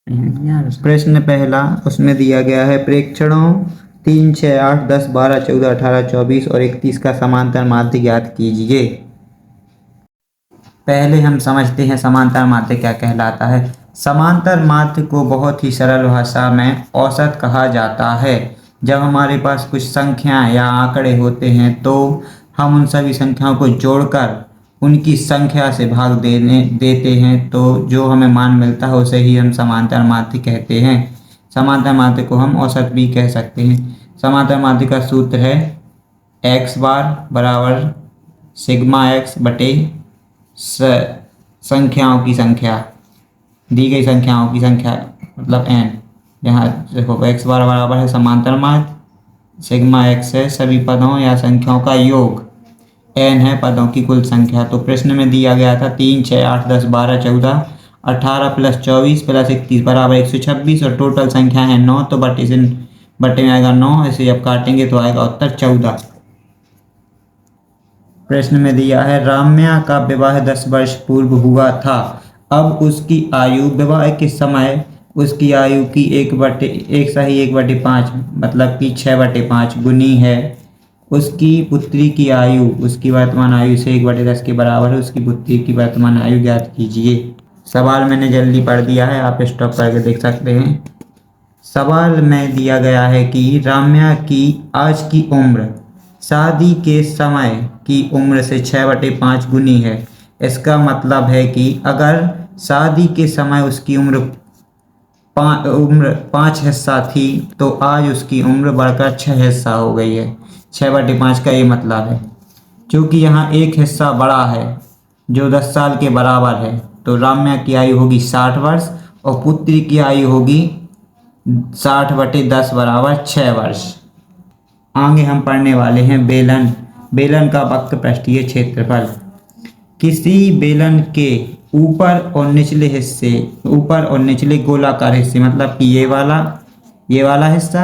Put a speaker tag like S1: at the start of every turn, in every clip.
S1: प्रश्न पहला, उसमें दिया गया है प्रेक्षणों 3, 6, 8, 10, 12, 14, 18, 24 और 31 का समांतर माध्य ज्ञात कीजिए। पहले हम समझते हैं समांतर माध्य क्या कहलाता है। समांतर माध्य को बहुत ही सरल भाषा में औसत कहा जाता है। जब हमारे पास कुछ संख्याएं या आंकड़े होते हैं तो हम उन सभी संख्याओं को जोड़कर उनकी संख्या से भाग देते हैं, तो जो हमें मान मिलता है उसे ही हम समांतर माध्य कहते हैं। समांतर माध्य को हम औसत भी कह सकते हैं। समांतर माध्य का सूत्र है x बार बराबर सिग्मा x बटे संख्याओं की संख्या, दी गई संख्याओं की संख्या मतलब n। यहाँ देखो x बार बराबर है समांतर माध्य, सिग्मा x है सभी पदों या संख्याओं का योग, n है पदों की कुल संख्या। तो प्रश्न में दिया गया था 3, 6, 8, 10, 12, 14, 18 प्लस 24 प्लस 31 बराबर 126 और टोटल संख्या है 9। तो बटे में आएगा 9, ऐसे जब काटेंगे तो आएगा उत्तर 14। प्रश्न में दिया है राम्या का विवाह 10 वर्ष पूर्व हुआ था। अब उसकी आयु विवाह के समय उसकी आयु की 1/5 मतलब कि 6/5 गुनी है। उसकी पुत्री की आयु उसकी वर्तमान आयु से 1/10 के बराबर है। उसकी पुत्री की वर्तमान आयु ज्ञात कीजिए। सवाल मैंने जल्दी पढ़ दिया है, आप स्टॉप करके देख सकते हैं। सवाल में दिया गया है कि राम्या की आज की उम्र शादी के समय की उम्र से 6/5 गुनी है। इसका मतलब है कि अगर शादी के समय उसकी उम्र 5 हिस्सा थी तो आज उसकी उम्र बढ़कर 6 हिस्सा हो गई है। 6/5 का ये मतलब है। क्योंकि यहाँ एक हिस्सा बड़ा है जो 10 साल के बराबर है, तो राम्या की आयु होगी 60 वर्ष और पुत्री की आयु होगी 60/10 बराबर 6 वर्ष। आगे हम पढ़ने वाले हैं बेलन। बेलन का वक्र पृष्ठीय क्षेत्रफल। किसी बेलन के ऊपर और निचले गोलाकार हिस्से मतलब कि ये वाला हिस्सा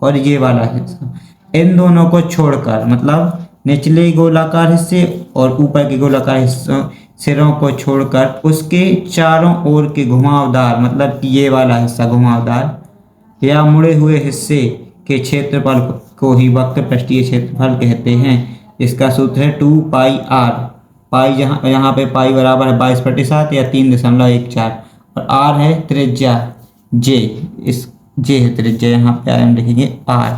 S1: और ये वाला हिस्सा, इन दोनों को छोड़कर मतलब निचले गोलाकार हिस्से और ऊपर के गोलाकार हिस्सों सिरों को छोड़कर उसके चारों ओर के घुमावदार मतलब कि ये वाला हिस्सा घुमावदार या मुड़े हुए हिस्से के क्षेत्रफल को ही वक्र पृष्ठीय क्षेत्रफल कहते हैं। इसका सूत्र है 2πr। पाई यहाँ पे पाई बराबर है 22/7 या 3.14 और r है त्रिज्या j। इस j है त्रिज्या, यहाँ पे हम लिखेंगे r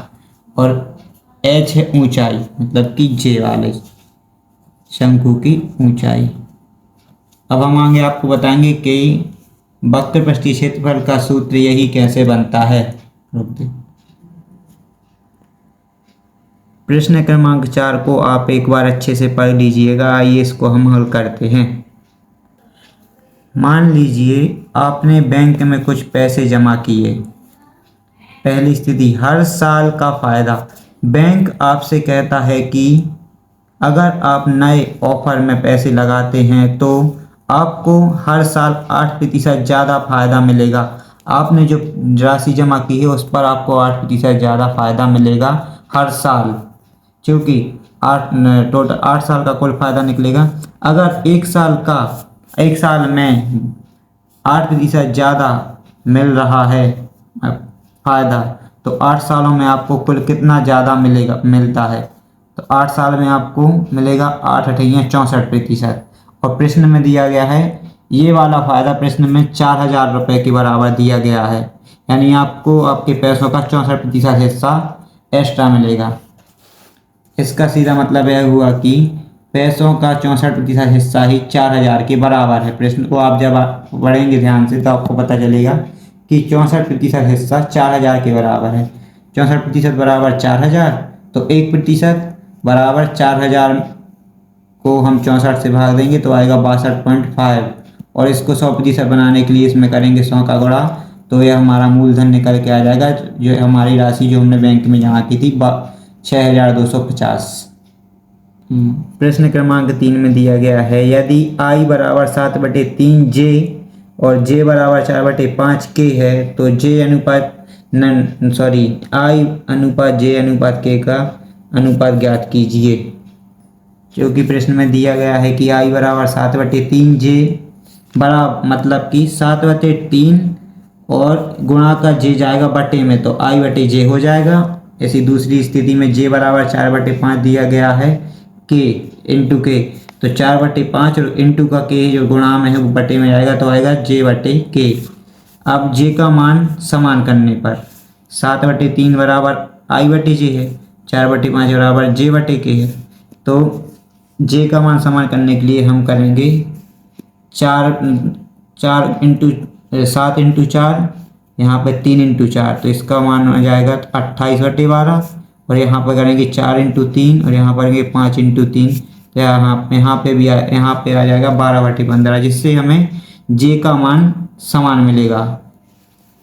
S1: और h है ऊंचाई मतलब कि j वाले शंकु की ऊंचाई। अब हम आगे आपको बताएंगे कि वक्र पृष्ठीय क्षेत्रफल का सूत्र यही कैसे बनता है। प्रश्न क्रमांक 4 को आप एक बार अच्छे से पढ़ लीजिएगा। आइए इसको हम हल करते हैं। मान लीजिए आपने बैंक में कुछ पैसे जमा किए। पहली स्थिति, हर साल का फायदा। बैंक आपसे कहता है कि अगर आप नए ऑफर में पैसे लगाते हैं तो आपको हर साल 8% ज़्यादा फायदा मिलेगा। आपने जो राशि जमा की है उस पर आपको 8% ज़्यादा फायदा मिलेगा हर साल, क्योंकि 8 साल का कुल फायदा निकलेगा। अगर एक साल में 8% ज़्यादा मिल रहा है फायदा, तो 8 सालों में आपको कुल कितना ज़्यादा मिलता है, तो 8 साल में आपको मिलेगा 8×64%। और प्रश्न में दिया गया है ये वाला फायदा प्रश्न में 4000 रुपये के बराबर दिया गया है, यानी आपको आपके पैसों का 64% हिस्सा एक्स्ट्रा मिलेगा। इसका सीधा मतलब यह हुआ कि पैसों का 64% हिस्सा ही 4000 के बराबर है। प्रश्न को आप जब पढ़ेंगे ध्यान से तो आपको पता चलेगा कि 64% हिस्सा 4000 के बराबर है। 64% बराबर 4000, तो 1% बराबर 4000 को हम 64 से भाग देंगे तो आएगा 62.5 और इसको 100% बनाने के लिए इसमें करेंगे 100 का गुणा, तो यह हमारा मूलधन निकल के आ जाएगा। जो हमारी राशि जो हमने बैंक में जमा की थी 6250। प्रश्न क्रमांक 3 में दिया गया है यदि i बराबर 7/3 j और j बराबर 4/5 k है तो i अनुपात j अनुपात k का अनुपात ज्ञात कीजिए। क्योंकि प्रश्न में दिया गया है कि i बराबर 7/3 j बड़ा मतलब कि 7/3 और गुणा का जे जाएगा बटे में, तो आई बटे जे हो जाएगा। ऐसी दूसरी स्थिति में जे बराबर 4/5 दिया गया है के इंटू के, तो 4/5 और इंटू का के जो गुणा में है वो बटे में जाएगा, तो आएगा जे बटे के। अब जे का मान समान करने पर 7/3 बराबर आई बटे जे है, 4/5 बराबर जे बटे के है। तो जे का मान समान करने के लिए हम करेंगे 7 इंटू 4, यहाँ पे 3 इंटू 4, तो इसका मान हो जाएगा 28/12। और यहाँ पर करेंगे 4 इंटू 3 और यहाँ पर करेंगे 5 इंटू 3, तो यहाँ पे भी यहाँ पे आ जाएगा 12/15, जिससे हमें जे का मान समान मिलेगा।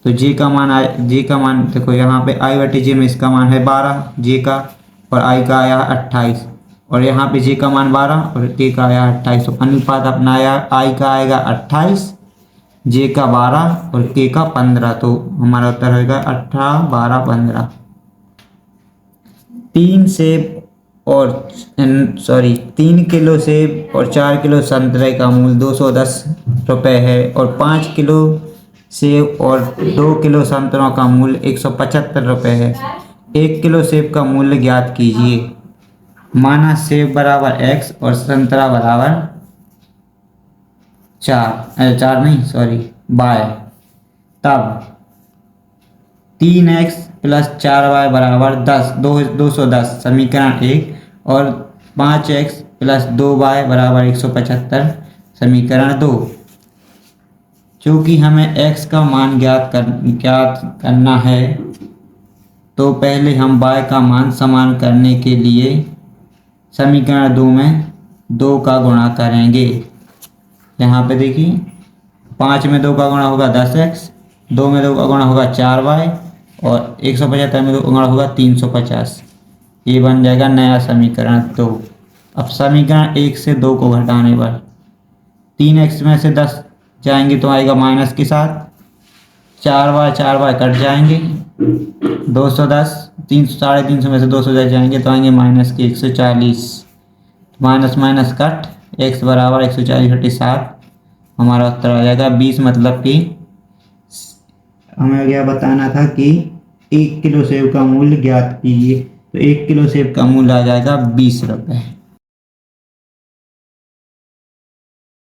S1: तो जे का मान देखो, यहाँ पे आई बटे जे में इसका मान है 12 जे का, और आई का आया 28, और यहाँ पे जे का मान 12 और के का आया 28, तो अनुपात अपना आया, आई का आएगा 28, जे का 12 और के का 15, तो हमारा उत्तर होगा 18, 12, 15। 3 किलो सेब और 4 किलो संतरे का मूल्य 210 रुपये है, और 5 किलो सेब और 2 किलो संतरों का मूल्य 175 रुपये है। 1 किलो सेब का मूल्य ज्ञात कीजिए। माना सेब बराबर x और संतरा बराबर 4 तब 3x प्लस 4y बराबर 210 समीकरण 1, और 5x प्लस 2y बराबर 175 समीकरण 2। चूँकि हमें x का मान ज्ञात करना है, तो पहले हम y का मान समान करने के लिए समीकरण 2 में 2 का गुणा करेंगे। यहाँ पे देखिए, 5 में 2 का गुणा होगा 10x, 2 में 2 का गुणा होगा 4y, और 175 में 2 का गुणा होगा 350। ये बन जाएगा नया समीकरण 2। अब समीकरण 1 से 2 को घटाने पर 3x में से 10 जाएंगे तो आएगा माइनस के साथ, 4y कट जाएंगे, 210 350 में से 210 जाएंगे तो आएंगे माइनस के 140, माइनस माइनस कट, x बराबर 140/7 हमारा उत्तर आ जाएगा 20। मतलब कि हमें यह बताना था कि 1 किलो सेब का मूल्य ज्ञात कीजिए, तो 1 किलो सेब का मूल्य आ जाएगा 20 रुपये।